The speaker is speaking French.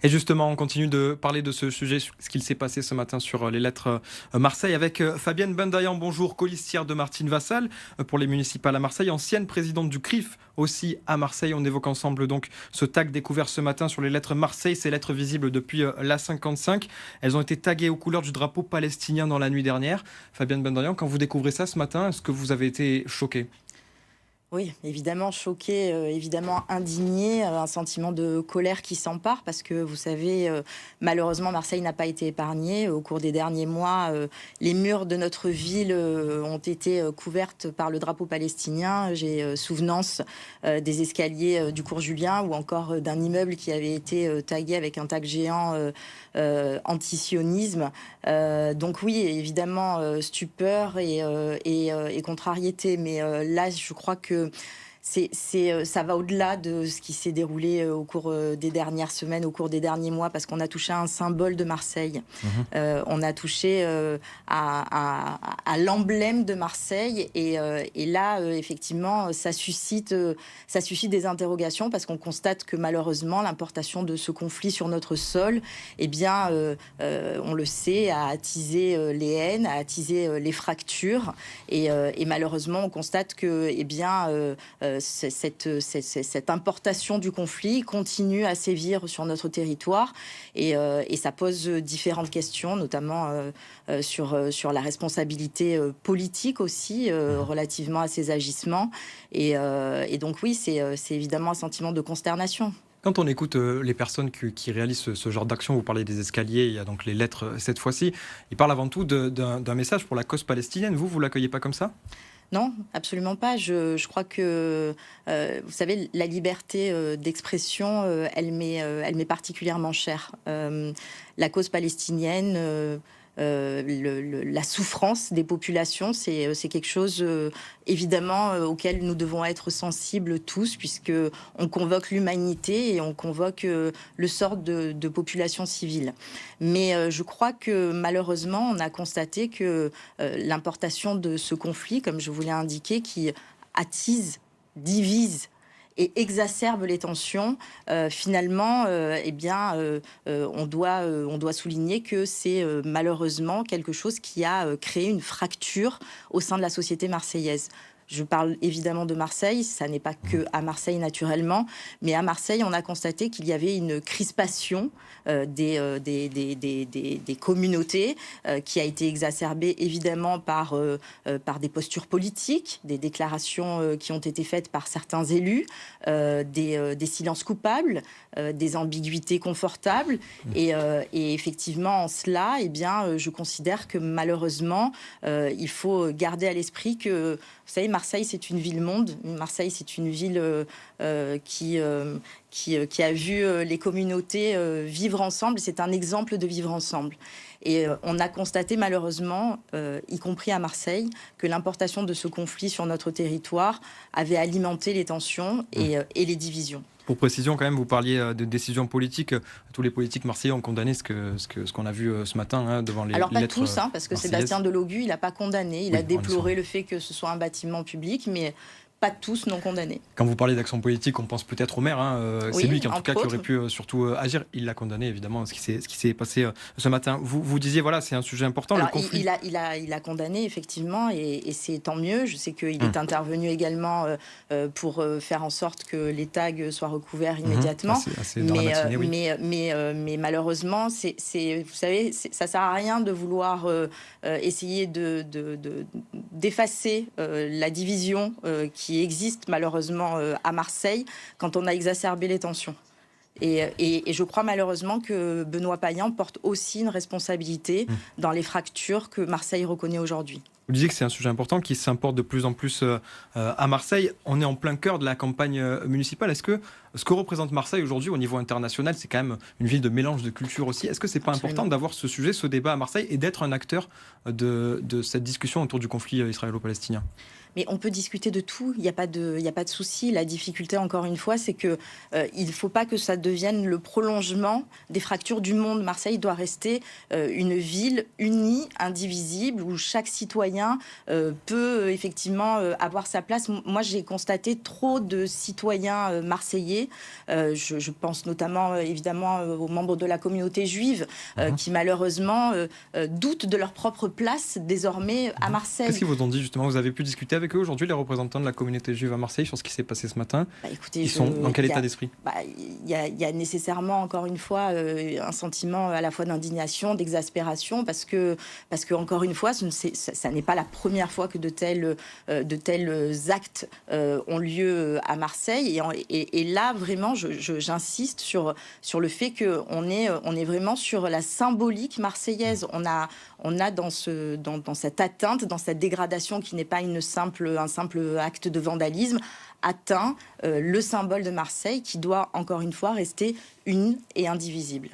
Et justement, on continue de parler de ce sujet, ce qu'il s'est passé ce matin sur les lettres Marseille avec Fabienne Bendayan, bonjour, colistière de Martine Vassal pour les municipales à Marseille, ancienne présidente du CRIF aussi à Marseille. On évoque ensemble donc ce tag découvert ce matin sur les lettres Marseille, ces lettres visibles depuis la 55. Elles ont été taguées aux couleurs du drapeau palestinien dans la nuit dernière. Fabienne Bendayan, quand vous découvrez ça ce matin, est-ce que vous avez été choquée? Oui, évidemment choqué, évidemment indigné, un sentiment de colère qui s'empare parce que vous savez, malheureusement Marseille n'a pas été épargnée. Au cours des derniers mois, les murs de notre ville ont été couvertes par le drapeau palestinien. J'ai souvenance des escaliers du cours Julien ou encore d'un immeuble qui avait été tagué avec un tag géant antisionisme. Donc oui, évidemment, stupeur et contrariété. Mais là, je crois que ça va au-delà de ce qui s'est déroulé au cours des dernières semaines, au cours des derniers mois, parce qu'on a touché à un symbole de Marseille. Mhm. On a touché à l'emblème de Marseille. Et là, effectivement, ça suscite des interrogations parce qu'on constate que malheureusement, l'importation de ce conflit sur notre sol, eh bien, on le sait, a attisé les haines, a attisé les fractures. Et malheureusement, on constate que, eh bien, cette importation du conflit continue à sévir sur notre territoire et ça pose différentes questions, notamment sur la responsabilité politique aussi relativement à ces agissements. Et donc oui, c'est évidemment un sentiment de consternation. Quand on écoute les personnes qui réalisent ce genre d'action, vous parlez des escaliers, il y a donc les lettres cette fois-ci, ils parlent avant tout d'un message pour la cause palestinienne. Vous l'accueillez pas comme ça? Non, absolument pas. Je crois que, vous savez, la liberté d'expression, elle m'est particulièrement chère. La cause palestinienne, la souffrance des populations, c'est quelque chose, évidemment, auquel nous devons être sensibles tous, puisque on convoque l'humanité et on convoque le sort de populations civiles. Mais je crois que malheureusement, on a constaté que l'importation de ce conflit, comme je vous l'ai indiqué, qui attise, divise et exacerbe les tensions, finalement, eh bien, on doit souligner que c'est malheureusement quelque chose qui a créé une fracture au sein de la société marseillaise. Je parle évidemment de Marseille, ça n'est pas que à Marseille naturellement, mais à Marseille, on a constaté qu'il y avait une crispation des communautés qui a été exacerbée évidemment par des postures politiques, des déclarations qui ont été faites par certains élus, des silences coupables, des ambiguïtés confortables. Et effectivement, en cela, eh bien, je considère que malheureusement, il faut garder à l'esprit que, vous savez, Marseille, c'est une ville-monde. Marseille, c'est une ville qui a vu les communautés vivre ensemble. C'est un exemple de vivre ensemble. Et on a constaté malheureusement, y compris à Marseille, que l'importation de ce conflit sur notre territoire avait alimenté les tensions et les divisions. Pour précision, quand même, vous parliez de décisions politiques. Tous les politiques marseillais ont condamné ce qu'on a vu ce matin devant Alors les pas lettres tous, parce que marseillaises. Sébastien Delogu, il n'a pas condamné. Il Oui, a on est sur- déploré le fait que ce soit un bâtiment public, mais pas tous n'ont condamné. Quand vous parlez d'action politique, on pense peut-être au maire. C'est Oui, lui qui, en tout cas, entre qui aurait autres. pu surtout agir. Il l'a condamné, évidemment, ce qui s'est passé ce matin. Vous disiez, voilà, c'est un sujet important, le Alors, conflit. il a condamné, effectivement, et c'est tant mieux. Je sais qu'il est intervenu également pour faire en sorte que les tags soient recouverts immédiatement. C'est dans la matinée, oui. Mais malheureusement, vous savez, ça ne sert à rien de vouloir essayer d'effacer la division qui existe malheureusement à Marseille quand on a exacerbé les tensions. Et je crois malheureusement que Benoît Payan porte aussi une responsabilité dans les fractures que Marseille reconnaît aujourd'hui. Vous disiez que c'est un sujet important qui s'importe de plus en plus à Marseille. On est en plein cœur de la campagne municipale. Est-ce que ce que représente Marseille aujourd'hui au niveau international, c'est quand même une ville de mélange de cultures aussi? Est-ce que c'est pas Absolument. important d'avoir ce sujet, ce débat à Marseille et d'être un acteur de cette discussion autour du conflit israélo-palestinien? Mais on peut discuter de tout, il n'y a pas de souci. La difficulté, encore une fois, c'est que il ne faut pas que ça devienne le prolongement des fractures du monde. Marseille doit rester une ville unie, indivisible, où chaque citoyen peut effectivement avoir sa place. Moi, j'ai constaté trop de citoyens marseillais identité. Je pense notamment, évidemment, aux membres de la communauté juive qui, malheureusement, doutent de leur propre place désormais à Marseille. Qu'est-ce qu'ils vous ont dit, justement? Vous avez pu discuter avec eux aujourd'hui, les représentants de la communauté juive à Marseille, sur ce qui s'est passé ce matin? Écoutez, ils sont dans quel état d'esprit? Il y a nécessairement, encore une fois, un sentiment à la fois d'indignation, d'exaspération, parce que encore une fois, ça n'est pas la première fois que de tels actes ont lieu à Marseille. Et là, vraiment, j'insiste sur le fait qu'on est vraiment sur la symbolique marseillaise. On a dans cette atteinte, dans cette dégradation qui n'est pas un simple acte de vandalisme, atteint le symbole de Marseille qui doit, encore une fois, rester une et indivisible.